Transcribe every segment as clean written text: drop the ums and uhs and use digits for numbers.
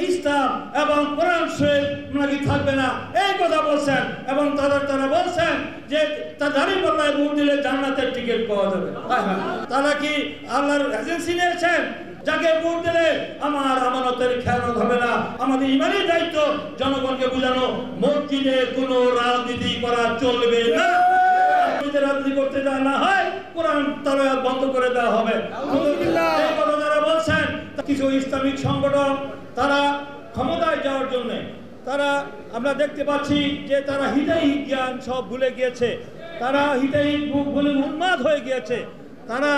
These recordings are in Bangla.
ইসলাম এবং কোরআন শরীফ নাকি থাকবে না, এই কথা বলছেন। এবং তারা বলছেন যে দাঁড়িপাল্লায় ভোট দিলে জান্নাতের টিকিট পাওয়া যাবে। তারা কি আল্লাহর এজেন্সি নিয়েছেন? যাকে ভোট দিলে আমার আমানতের খেয়ানত হবে না। আমাদের ইমানি দায়িত্ব জনগণকে বোঝানো, মসজিদে কোনো রাজনীতি করা চলবে না। রাজনীতি করতে দেওয়া না হয়, কোরআন তালাওয়াত বন্ধ করে দেওয়া হবে। এই কথা যারা বলছেন, কিছু ইসলামিক সংগঠন তারা ক্ষমতায় যাওয়ার জন্য আমরা দেখতে পাচ্ছি যে তারা হিতাহিত জ্ঞান সব ভুলে গিয়েছে, তারা হিতাহিত বলে উন্মাদ হয়ে গিয়েছে। তারা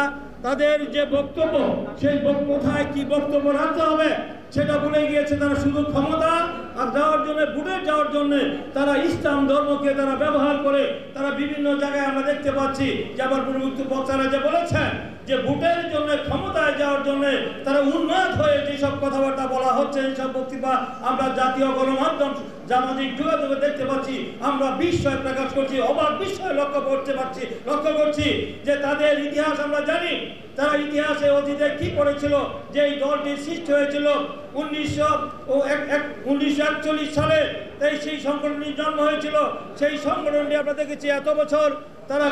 তাদের যে বক্তব্য, সেই কোথায় কি বক্তব্য রাখতে হবে সেটা ভুলে গিয়েছে। তারা শুধু ক্ষমতা আর যাওয়ার জন্য, ভোটে যাওয়ার জন্য তারা ইসলাম ধর্মকে তারা ব্যবহার করে তারা বিভিন্ন জায়গায় আমরা দেখতে পাচ্ছি যে আবার পূর্ববর্ত বক্তারা যে বলেছেন যে ভোটের জন্য, ক্ষমতায় যাওয়ার জন্য তারা উন্মাদ হয়ে যেসব কথাবার্তা বলা হচ্ছে, এইসব বক্তব্য আমরা জাতীয় গণমাধ্যম, সামাজিক যোগাযোগে দেখতে পাচ্ছি। আমরা বিস্ময় প্রকাশ করছি, অবাক বিস্ময় লক্ষ্য করছি যে তাদের ইতিহাস আমরা জানি। তারা ইতিহাসে অতীতে কি করেছিল, যে এই দলটির সৃষ্টি হয়েছিল 1941 সালে, তাই সেই সংগঠনটির জন্ম হয়েছিল। সেই সংগঠনটি আমরা দেখেছি এত বছর তারা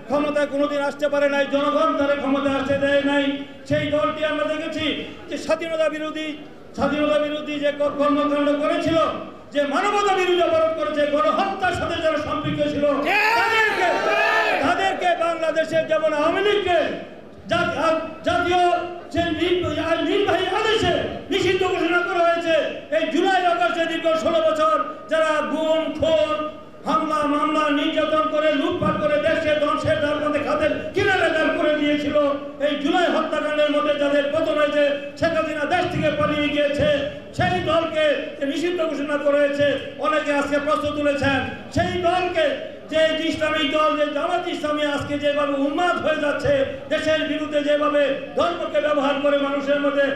ক্ষমতায় কোনোদিন আসতে পারে নাই, জনগণ তারা ক্ষমতায় আসতে দেয় নাই। সেই দলটি আমরা দেখেছি যে স্বাধীনতা বিরোধী যে কর্মকাণ্ড করেছিল, যে মানবতা বিরোধী অপরাধ করেছে, গণহত্যার সাথে যারা সম্পৃক্ত ছিল তাদেরকে বাংলাদেশের যেমন আওয়ামী লীগকে জাতীয় নির্বাহী আদেশে নিষিদ্ধ ঘোষণা করা হয়েছে। এই জুলাই আগস্টে দীর্ঘ 16 বছর যারা গুম, খুন, হামলা, মামলা, নির্যাতন করে, লুটপাট করে দেশে ধ্বংসের দ্বার মধ্যে খাদের কিনারে দাঁড় করে দিয়েছিল, এই জুলাই হত্যাকাণ্ডের মধ্যে যাদের পতন হয়েছে, শেখ হাসিনা দেশ থেকে পালিয়ে গিয়েছে, সেই দলকে নিষিদ্ধ ঘোষণা করা হয়েছে। অনেকে আজকে প্রশ্ন তুলেছেন সেই দলকে, যে ইসলামিক দল, যে জামাত ইসলামী আজকে যেভাবে উন্মাদ হয়ে যাচ্ছে, দেশের বিরুদ্ধে যেভাবে ধর্মকে ব্যবহার করে মানুষের মধ্যে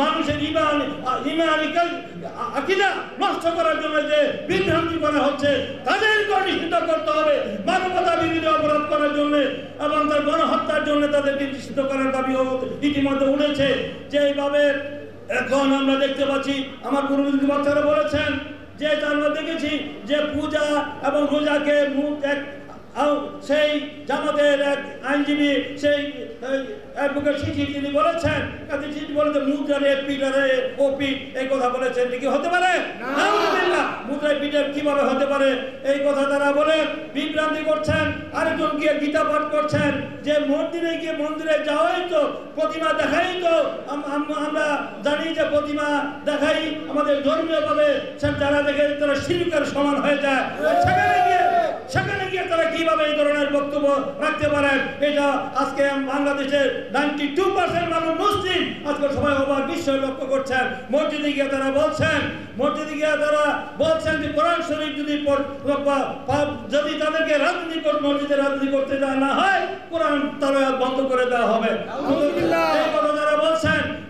মানুষের আকীদা নষ্ট করার জন্য যে বিভ্রান্তি করা হচ্ছে, তাদেরকে নিষিদ্ধ করতে হবে। মানবতা বিরোধী অপরাধ করার জন্য এবং তার গণহত্যার জন্য তাদেরকে নিষিদ্ধ করার দাবি ইতিমধ্যে উঠেছে। যেভাবে এখন আমরা দেখতে পাচ্ছি, আমার পূর্ববর্তী বক্তারা বলেছেন যে আমরা দেখেছি যে পূজা এবং রোজাকে সেই জামাতের এক আইনজীবী, সেই অ্যাডভোকেট শিশি, তিনি বলেছেন মুদ্রারে পিটারে ও পিট, এই কথা বলেছেন। কি হতে পারে? মুদ্রায় পিটার কিভাবে হতে পারে? এই কথা তারা বলে বিভ্রান্তি করছেন। আরেকজন গিয়ে গীতা পাঠ করছেন যে মন্দিরে যাওয়াই তো, প্রতিমা দেখাই তো, আমরা জানি যে প্রতিমা দেখাই আমাদের ধর্মীয় ভাবে যারা দেখে তারা শিরকের সমান হয়ে যায়। সেখানে গিয়ে তারা কিভাবে এই ধরনের বক্তব্য রাখতে পারেন? এটা আজকে বাংলাদেশের 92% মানুষ মুসলিম, আজকে সবাই অবাক বিস্ময় লক্ষ্য করছেন। মসজিদে গিয়ে তারা বলছেন যে কোরআন শরীফ যদি তাদেরকে মসজিদে রাজনীতি করতে দেওয়া না হয়, কোরআন তালাওয়াত বন্ধ করে দেওয়া হবে। এই কথা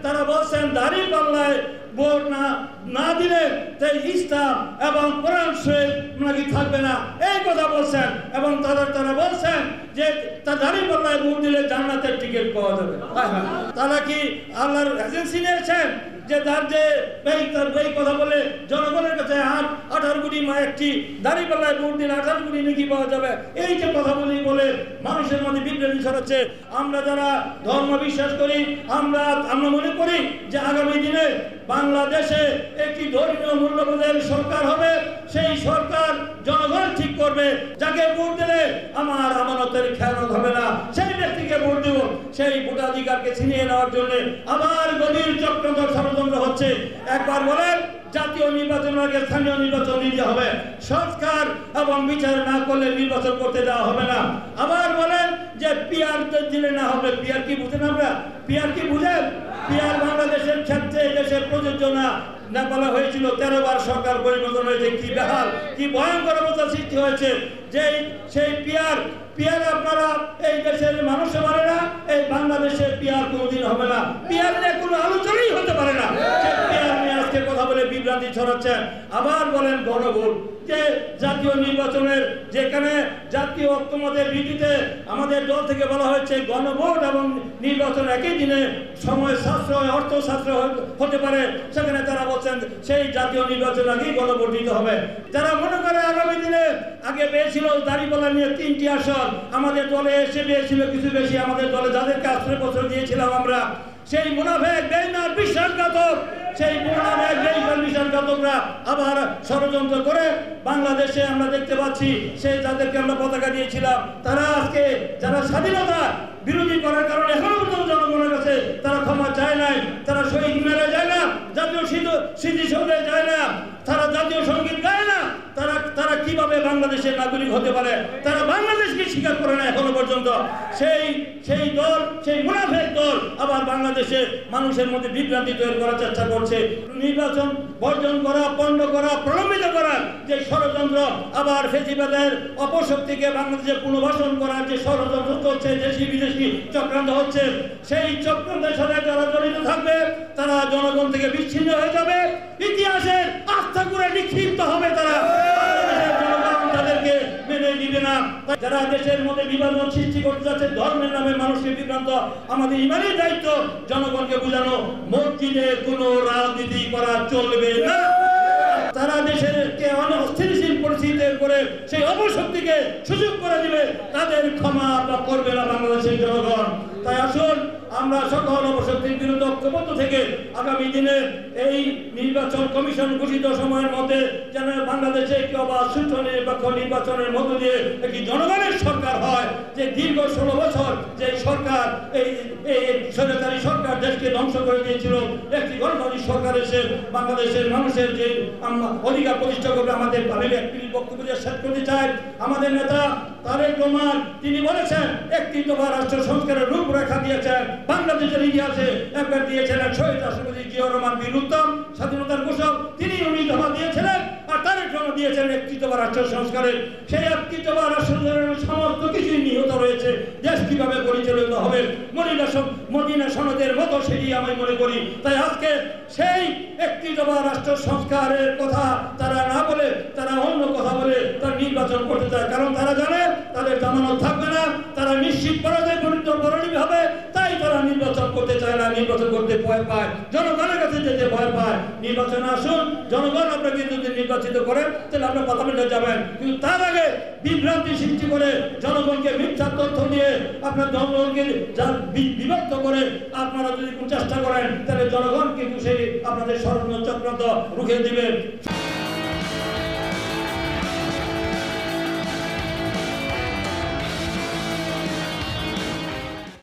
তারা বলছেন দাঁড়িপাল্লায় ভোট না দিলে ইসলাম এবং কোরআন শরীফ নাকি থাকবে না, এই কথা বলছেন। এবং তারা বলছেন যে দাঁড়িপাল্লায় ভোট দিলে জান্নাতের টিকিট পাওয়া যাবে। তারা কি আল্লাহর এজেন্সি নিয়েছেন? যে তার যে এই কথা বলে জনগণের কাছে 18 কোটি একটি দাঁড়িপাল্লায় ভোট দিলে 18 কোটি নাকি পাওয়া যাবে, এই যে কথা বলে মানুষের মধ্যে বিভ্রান্তি ছড়াচ্ছে। আমরা যারা ধর্ম বিশ্বাস করি, আমরা মনে করি যে আগামী দিনে বাংলাদেশে একটি ধর্মীয় মূল্যবোধের সরকার হবে। সেই সরকার জনগণ ঠিক করবে, যাকে ভোট দিলে আমার আমানতের খেয়ানত হবে না, সেই ব্যক্তিকে ভোট দেব। সেই ভোটাধিকারকে ছিনিয়ে নেওয়ার জন্য আবার গভীর চক্রান্ত ষড়যন্ত্র হচ্ছে। একবার বলেন জাতীয় নির্বাচনের আগে স্থানীয় নির্বাচন দিতে হবে, সংস্কার এবং বিচার না করলে নির্বাচন করতে দেওয়া হবে না। আবার বলেন যে পিআর দিলে না হবে। পিআর কি বুঝেন? আমরা পিআর কি বুঝেন? পিআর বাংলাদেশের ক্ষেত্রে দেশের প্রযোজ্য না বলা হয়েছিল। 13 বার সরকার পরিবর্তন হয়েছে। কি বেহাল, কি ভয়ঙ্কর অবস্থা সৃষ্টি হয়েছে যে সেই পিআর আপনারা এই দেশের মানুষে মানে না, এই বাংলাদেশে পিআর কোনোদিন হবে না। পিআর নিয়ে কোনো আলোচনাই হতে পারে না। পিআর নিয়ে আজকে কথা বলে বিভ্রান্তি ছড়াচ্ছেন। আবার বলেন গণভোট, যে জাতীয় নির্বাচনের যেখানে জাতীয় ঐক্যমতের ভিত্তিতে আমাদের দল থেকে বলা হয়েছে গণভোট এবং নির্বাচন একই দিনে সময় সাশ্রয় অর্থ সাশ্রয় হতে পারে, সেখানে তারা বলছেন সেই জাতীয় নির্বাচন আগেই গণভোট দিতে হবে। যারা মনে করে আগামী দিনে আগে পেয়েছিল দাঁড়িপাল্লা নিয়ে 3টি আসন, আমাদের দলে এসে পেয়েছিল কিছু বেশি, আমাদের দলে যাদেরকে আশ্রয় পত্র দিয়েছিলাম আমরা, সেই মুনাফেক বেঈমান বিশ্বাসঘাতক, সেই মুনাফেক বেঈমান বিশ্বাসঘাতকরা আবার ষড়যন্ত্র করে বাংলাদেশে আমরা দেখতে পাচ্ছি সেই যাদেরকে আমরা পতাকা দিয়েছিলাম তারা আজকে যারা স্বাধীনতা বিরোধী করার কারণে এখনো পর্যন্ত জনগণের কাছে তারা ক্ষমা চায় নাই, তারা শহীদ মিনারে যায় না, জাতীয় স্মৃতিসৌধে যায় না, তারা জাতীয় সঙ্গীত গায় না, তারা কিভাবে বাংলাদেশের নাগরিক হতে পারে? তারা বাংলাদেশকে স্বীকার করে না এখনো পর্যন্ত। সেই দল, সেই মুনাফেক দল আবার বাংলাদেশে মানুষের মধ্যে বিভ্রান্তি তৈরি করার চেষ্টা করছে। নির্বাচন বর্জন করা, পণ্ড করা, প্রলম্বিত করা যে ষড়যন্ত্র, আবার ফেসিবাদের অপশক্তিকে বাংলাদেশে পুনর্বাসন করার যে ষড়যন্ত্র চলছে, দেশি বিদেশি চক্রান্ত হচ্ছে, সেই চক্রান্তের সাথে যারা জড়িত থাকবে তারা জনগণ থেকে বিচ্ছিন্ন হয়ে যাবে, ইতিহাসের আস্থা করে নিক্ষিপ্ত হবে তারা, জনগণ তাদেরকে মেনে নিবে না। যারা দেশের মধ্যে বিভাজন সৃষ্টি করতে যাচ্ছে, ধর্মের নামে মানুষকে বিভ্রান্ত, আমাদের ইমানের দায়িত্ব জনগণকে বোঝানো মসজিদে কোনো রাজনীতি করা চলবে না। তারা দেশের অস্থিতিশীল পরিস্থিতি করে সেই অপশক্তিকে সুযোগ করে দিবে, তাদের ক্ষমা করবে না বাংলাদেশের জনগণ। তাই আসুন আমরা সকল অপশক্তির বিরুদ্ধে ঐক্যবদ্ধ থেকে আগামী দিনে এই নির্বাচন কমিশন ঘোষিত সময়ের মধ্যে যেন বাংলাদেশে একটি অবাধ সুষ্ঠু নিরপেক্ষ নির্বাচনের মধ্য দিয়ে একটি জনগণের সরকার হয়, যে দীর্ঘ 16 বছর যে সরকার এই স্বৈরাচারী সরকার দেশকে ধ্বংস করে দিয়েছিল, একটি গণতান্ত্রিক সরকার এসে বাংলাদেশের মানুষের যে অধিকার প্রতিষ্ঠা করবে। আমাদের আমি একটি বক্তব্য শেষ করতে চাই। আমাদের নেতা তারেক রহমান তিনি বলেছেন একটি দফা রাষ্ট্র সংস্কারের রূপরেখা দিয়েছেন, বাংলাদেশের ইতিহাসে একবার দিয়েছিলেন শহীদ রাষ্ট্রপতি জিয়াউর রহমান বীর উত্তম, স্বাধীনতার ঘোষক, তিনি 19 দফা দিয়েছিলেন, আর তারেক রহমান দিয়েছেন একটি দফা রাষ্ট্র সংস্কারের। সেই একটি দফা রাষ্ট্র সংস্কারের সমস্ত কিছুই নিহিত রয়েছে, দেশ কিভাবে পরিচালিত হবে মদিনা সনদের মতো, সেটি আমি মনে করি। তাই আজকে সেই একটি দফা রাষ্ট্র সংস্কারের কথা তারা না বলে তারা অন্য কথা বলে তার নির্বাচন করতে চায়, কারণ তারা জানে তাদের জামানত থাকবে না, তারা নিশ্চিত পরাজয় পরিণত হবে, তাই তারা নির্বাচন করতে চায় না, নির্বাচন করতে ভয় পায়, জনগণের কাছে যেতে ভয় পায়। নির্বাচনে আসুন, জনগণ আপনাকে যদি নির্বাচিত করে তাহলে আপনার পার্লামেন্টে যাবেন, কিন্তু তার আগে বিভ্রান্তি সৃষ্টি করে জনগণকে মিথ্যা তথ্য দিয়ে আপনার জনগণকে বিভক্ত করে আপনারা যদি চেষ্টা করেন তাহলে জনগণ কিন্তু সেই আপনাদের ষড়যন্ত্র চক্রান্ত রুখে দিবে।